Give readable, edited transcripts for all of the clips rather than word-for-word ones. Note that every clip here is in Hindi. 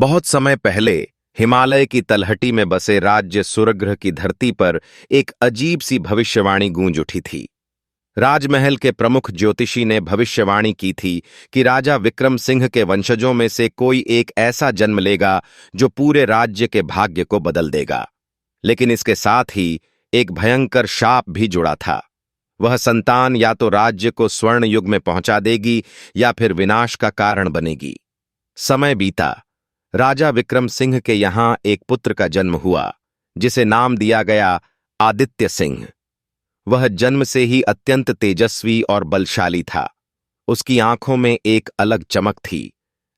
बहुत समय पहले हिमालय की तलहटी में बसे राज्य सुरग्रह की धरती पर एक अजीब सी भविष्यवाणी गूंज उठी थी। राजमहल के प्रमुख ज्योतिषी ने भविष्यवाणी की थी कि राजा विक्रम सिंह के वंशजों में से कोई एक ऐसा जन्म लेगा जो पूरे राज्य के भाग्य को बदल देगा। लेकिन इसके साथ ही एक भयंकर शाप भी जुड़ा था। वह संतान या तो राज्य को स्वर्ण युग में पहुंचा देगी या फिर विनाश का कारण बनेगी। समय बीता। राजा विक्रम सिंह के यहां एक पुत्र का जन्म हुआ जिसे नाम दिया गया आदित्य सिंह। वह जन्म से ही अत्यंत तेजस्वी और बलशाली था। उसकी आंखों में एक अलग चमक थी,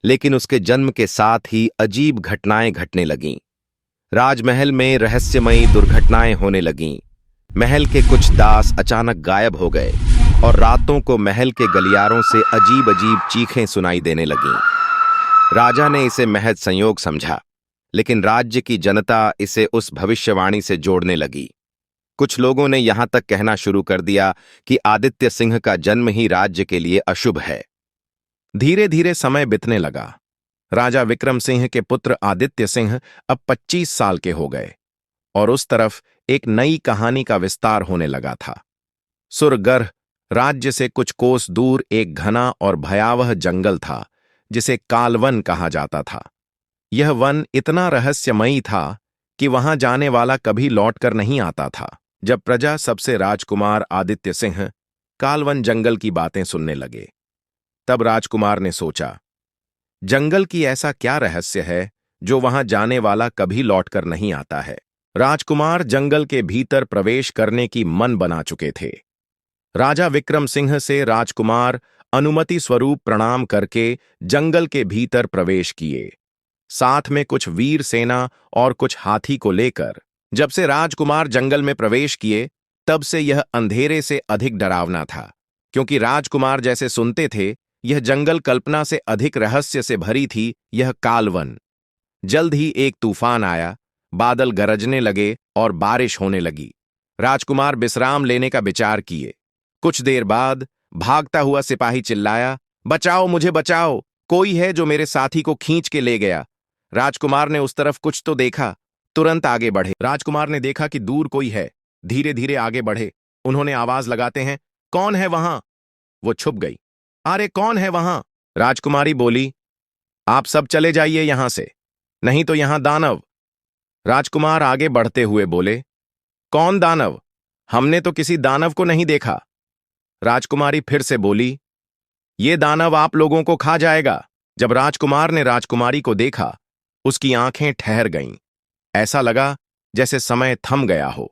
लेकिन उसके जन्म के साथ ही अजीब घटनाएं घटने लगीं। राजमहल में रहस्यमयी दुर्घटनाएं होने लगीं। महल के कुछ दास अचानक गायब हो गए और रातों को महल के गलियारों से अजीब अजीब चीखें सुनाई देने लगीं। राजा ने इसे महज संयोग समझा, लेकिन राज्य की जनता इसे उस भविष्यवाणी से जोड़ने लगी। कुछ लोगों ने यहां तक कहना शुरू कर दिया कि आदित्य सिंह का जन्म ही राज्य के लिए अशुभ है। धीरे धीरे समय बीतने लगा। राजा विक्रम सिंह के पुत्र आदित्य सिंह अब 25 साल के हो गए और उस तरफ एक नई कहानी का विस्तार होने लगा था। सुरगढ़ राज्य से कुछ कोस दूर एक घना और भयावह जंगल था जिसे कालवन कहा जाता था। यह वन इतना रहस्यमयी था कि वहां जाने वाला कभी लौटकर नहीं आता था। जब प्रजा सबसे राजकुमार आदित्य सिंह कालवन जंगल की बातें सुनने लगे, तब राजकुमार ने सोचा, जंगल की ऐसा क्या रहस्य है जो वहां जाने वाला कभी लौटकर नहीं आता है। राजकुमार जंगल के भीतर प्रवेश करने की मन बना चुके थे। राजा विक्रम सिंह से राजकुमार अनुमति स्वरूप प्रणाम करके जंगल के भीतर प्रवेश किए, साथ में कुछ वीर सेना और कुछ हाथी को लेकर। जब से राजकुमार जंगल में प्रवेश किए, तब से यह अंधेरे से अधिक डरावना था, क्योंकि राजकुमार जैसे सुनते थे, यह जंगल कल्पना से अधिक रहस्य से भरी थी। यह कालवन। जल्द ही एक तूफान आया, बादल गरजने लगे और बारिश होने लगी। राजकुमार विश्राम लेने का विचार किए। कुछ देर बाद भागता हुआ सिपाही चिल्लाया, बचाओ, मुझे बचाओ, कोई है जो मेरे साथी को खींच के ले गया। राजकुमार ने उस तरफ कुछ तो देखा, तुरंत आगे बढ़े। राजकुमार ने देखा कि दूर कोई है। धीरे धीरे आगे बढ़े। उन्होंने आवाज लगाते हैं, कौन है वहां? वो छुप गई। अरे कौन है वहां? राजकुमारी बोली, आप सब चले जाइए यहां से, नहीं तो यहां दानव। राजकुमार आगे बढ़ते हुए बोले, कौन दानव? हमने तो किसी दानव को नहीं देखा। राजकुमारी फिर से बोली, ये दानव आप लोगों को खा जाएगा। जब राजकुमार ने राजकुमारी को देखा, उसकी आंखें ठहर गईं। ऐसा लगा जैसे समय थम गया हो।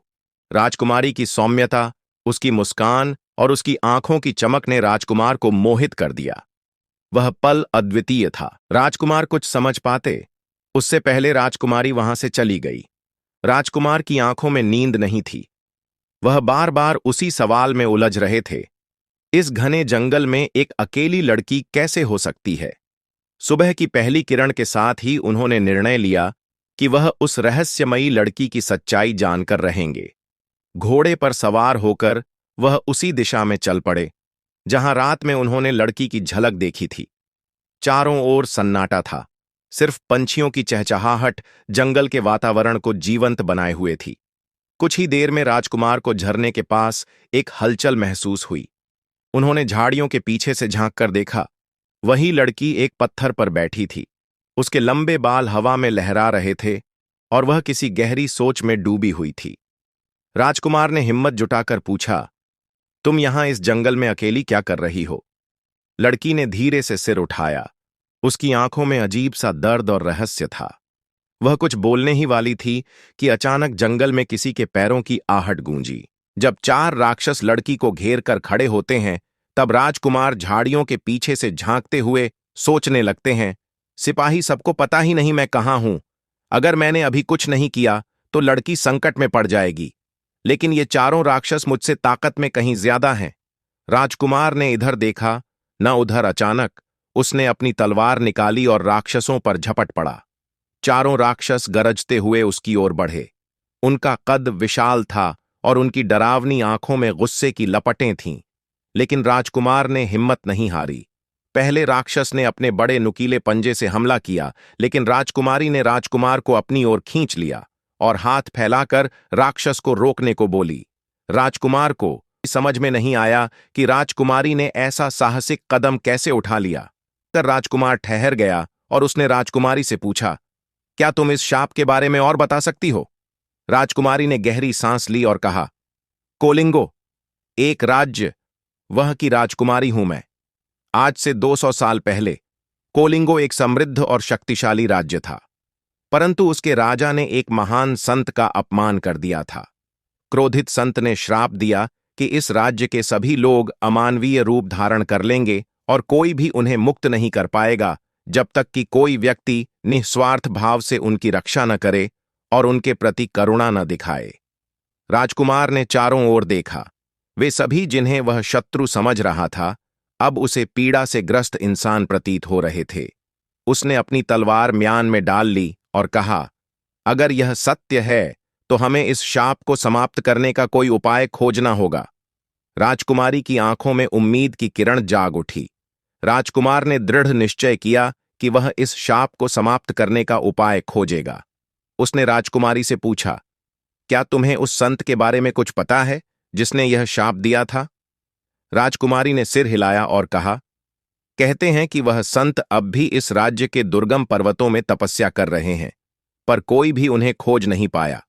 राजकुमारी की सौम्यता, उसकी मुस्कान और उसकी आंखों की चमक ने राजकुमार को मोहित कर दिया। वह पल अद्वितीय था। राजकुमार कुछ समझ पाते उससे पहले राजकुमारी वहां से चली गई। राजकुमार की आंखों में नींद नहीं थी। वह बार बार उसी सवाल में उलझ रहे थे, इस घने जंगल में एक अकेली लड़की कैसे हो सकती है। सुबह की पहली किरण के साथ ही उन्होंने निर्णय लिया कि वह उस रहस्यमयी लड़की की सच्चाई जानकर रहेंगे। घोड़े पर सवार होकर वह उसी दिशा में चल पड़े जहां रात में उन्होंने लड़की की झलक देखी थी। चारों ओर सन्नाटा था। सिर्फ पंछियों की चहचहाहट जंगल के वातावरण को जीवंत बनाए हुए थी। कुछ ही देर में राजकुमार को झरने के पास एक हलचल महसूस हुई। उन्होंने झाड़ियों के पीछे से झांककर देखा। वही लड़की एक पत्थर पर बैठी थी। उसके लंबे बाल हवा में लहरा रहे थे और वह किसी गहरी सोच में डूबी हुई थी। राजकुमार ने हिम्मत जुटाकर पूछा, तुम यहां इस जंगल में अकेली क्या कर रही हो? लड़की ने धीरे से सिर उठाया। उसकी आंखों में अजीब सा दर्द और रहस्य था। वह कुछ बोलने ही वाली थी कि अचानक जंगल में किसी के पैरों की आहट गूंजी। जब 4 राक्षस लड़की को घेर कर खड़े होते हैं, तब राजकुमार झाड़ियों के पीछे से झांकते हुए सोचने लगते हैं, सिपाही सबको पता ही नहीं मैं कहां हूं। अगर मैंने अभी कुछ नहीं किया तो लड़की संकट में पड़ जाएगी। लेकिन ये चारों राक्षस मुझसे ताकत में कहीं ज्यादा हैं। राजकुमार ने इधर देखा न उधर। अचानक उसने अपनी तलवार निकाली और राक्षसों पर झपट पड़ा। चारों राक्षस गरजते हुए उसकी ओर बढ़े। उनका कद विशाल था और उनकी डरावनी आंखों में गुस्से की लपटें थीं। लेकिन राजकुमार ने हिम्मत नहीं हारी। पहले राक्षस ने अपने बड़े नुकीले पंजे से हमला किया, लेकिन राजकुमारी ने राजकुमार को अपनी ओर खींच लिया और हाथ फैलाकर राक्षस को रोकने को बोली। राजकुमार को समझ में नहीं आया कि राजकुमारी ने ऐसा साहसिक कदम कैसे उठा लिया। तर राजकुमार ठहर गया और उसने राजकुमारी से पूछा, क्या तुम इस शाप के बारे में और बता सकती हो? राजकुमारी ने गहरी सांस ली और कहा, कोलिंगो, एक राज्य, वह की राजकुमारी हूं मैं। आज से 200 साल पहले कोलिंगो एक समृद्ध और शक्तिशाली राज्य था, परंतु उसके राजा ने एक महान संत का अपमान कर दिया था। क्रोधित संत ने श्राप दिया कि इस राज्य के सभी लोग अमानवीय रूप धारण कर लेंगे और कोई भी उन्हें मुक्त नहीं कर पाएगा जब तक कि कोई व्यक्ति निस्वार्थ भाव से उनकी रक्षा न करे और उनके प्रति करुणा न दिखाए। राजकुमार ने चारों ओर देखा। वे सभी जिन्हें वह शत्रु समझ रहा था, अब उसे पीड़ा से ग्रस्त इंसान प्रतीत हो रहे थे। उसने अपनी तलवार म्यान में डाल ली और कहा, अगर यह सत्य है तो हमें इस शाप को समाप्त करने का कोई उपाय खोजना होगा। राजकुमारी की आंखों में उम्मीद की किरण जाग उठी। राजकुमार ने दृढ़ निश्चय किया कि वह इस शाप को समाप्त करने का उपाय खोजेगा। उसने राजकुमारी से पूछा, क्या तुम्हें उस संत के बारे में कुछ पता है जिसने यह शाप दिया था? राजकुमारी ने सिर हिलाया और कहा, कहते हैं कि वह संत अब भी इस राज्य के दुर्गम पर्वतों में तपस्या कर रहे हैं, पर कोई भी उन्हें खोज नहीं पाया।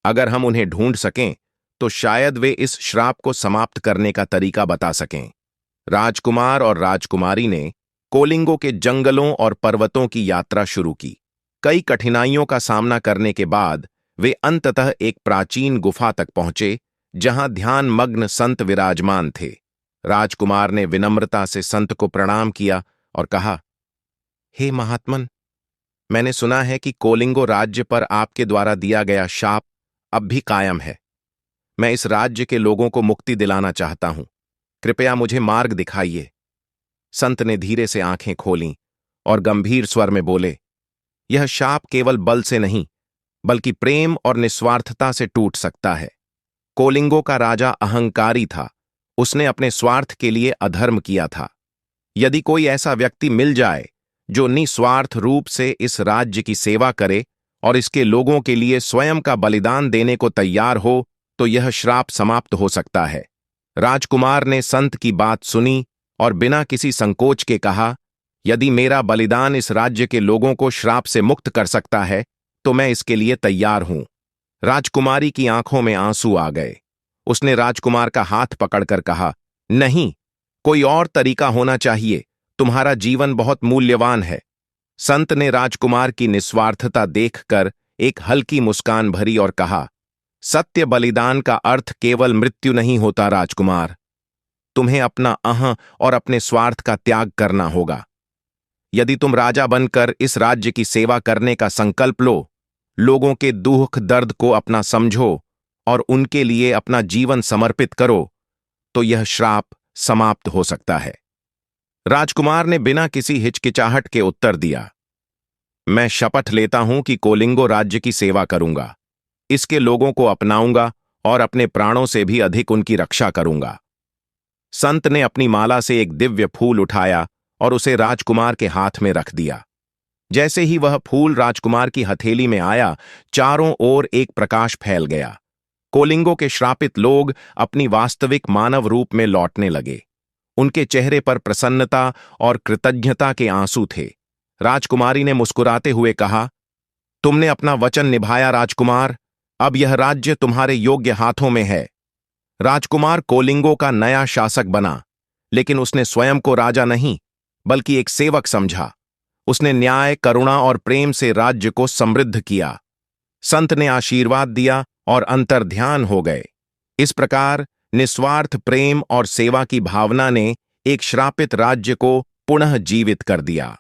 अगर हम उन्हें ढूंढ सकें तो शायद वे इस श्राप को समाप्त करने का तरीका बता सकें। राजकुमार और राजकुमारी ने कोलिंगो के जंगलों और पर्वतों की यात्रा शुरू की। कई कठिनाइयों का सामना करने के बाद वे अंततः एक प्राचीन गुफा तक पहुंचे जहां ध्यान मग्न संत विराजमान थे। राजकुमार ने विनम्रता से संत को प्रणाम किया और कहा, हे महात्मन, मैंने सुना है कि कोलिंगो राज्य पर आपके द्वारा दिया गया शाप अब भी कायम है। मैं इस राज्य के लोगों को मुक्ति दिलाना चाहता हूं। कृपया मुझे मार्ग दिखाइए। संत ने धीरे से आंखें खोलीं और गंभीर स्वर में बोले, यह शाप केवल बल से नहीं बल्कि प्रेम और निस्वार्थता से टूट सकता है। कोलिंगो का राजा अहंकारी था। उसने अपने स्वार्थ के लिए अधर्म किया था। यदि कोई ऐसा व्यक्ति मिल जाए जो निस्वार्थ रूप से इस राज्य की सेवा करे और इसके लोगों के लिए स्वयं का बलिदान देने को तैयार हो, तो यह श्राप समाप्त हो सकता है। राजकुमार ने संत की बात सुनी और बिना किसी संकोच के कहा, यदि मेरा बलिदान इस राज्य के लोगों को श्राप से मुक्त कर सकता है तो मैं इसके लिए तैयार हूं। राजकुमारी की आंखों में आंसू आ गए। उसने राजकुमार का हाथ पकड़कर कहा, नहीं, कोई और तरीका होना चाहिए। तुम्हारा जीवन बहुत मूल्यवान है। संत ने राजकुमार की निस्वार्थता देखकर एक हल्की मुस्कान भरी और कहा, सत्य बलिदान का अर्थ केवल मृत्यु नहीं होता राजकुमार। तुम्हें अपना अहं और अपने स्वार्थ का त्याग करना होगा। यदि तुम राजा बनकर इस राज्य की सेवा करने का संकल्प लो, लोगों के दुख दर्द को अपना समझो और उनके लिए अपना जीवन समर्पित करो, तो यह श्राप समाप्त हो सकता है। राजकुमार ने बिना किसी हिचकिचाहट के उत्तर दिया, मैं शपथ लेता हूं कि कोलिंगो राज्य की सेवा करूंगा, इसके लोगों को अपनाऊंगा और अपने प्राणों से भी अधिक उनकी रक्षा करूंगा। संत ने अपनी माला से एक दिव्य फूल उठाया और उसे राजकुमार के हाथ में रख दिया। जैसे ही वह फूल राजकुमार की हथेली में आया, चारों ओर एक प्रकाश फैल गया। कोलिंगो के श्रापित लोग अपनी वास्तविक मानव रूप में लौटने लगे। उनके चेहरे पर प्रसन्नता और कृतज्ञता के आंसू थे। राजकुमारी ने मुस्कुराते हुए कहा, तुमने अपना वचन निभाया राजकुमार, अब यह राज्य तुम्हारे योग्य हाथों में है। राजकुमार कोलिंगो का नया शासक बना, लेकिन उसने स्वयं को राजा नहीं बल्कि एक सेवक समझा। उसने न्याय, करुणा और प्रेम से राज्य को समृद्ध किया। संत ने आशीर्वाद दिया और अंतर्ध्यान हो गए। इस प्रकार निस्वार्थ प्रेम और सेवा की भावना ने एक श्रापित राज्य को पुनः जीवित कर दिया।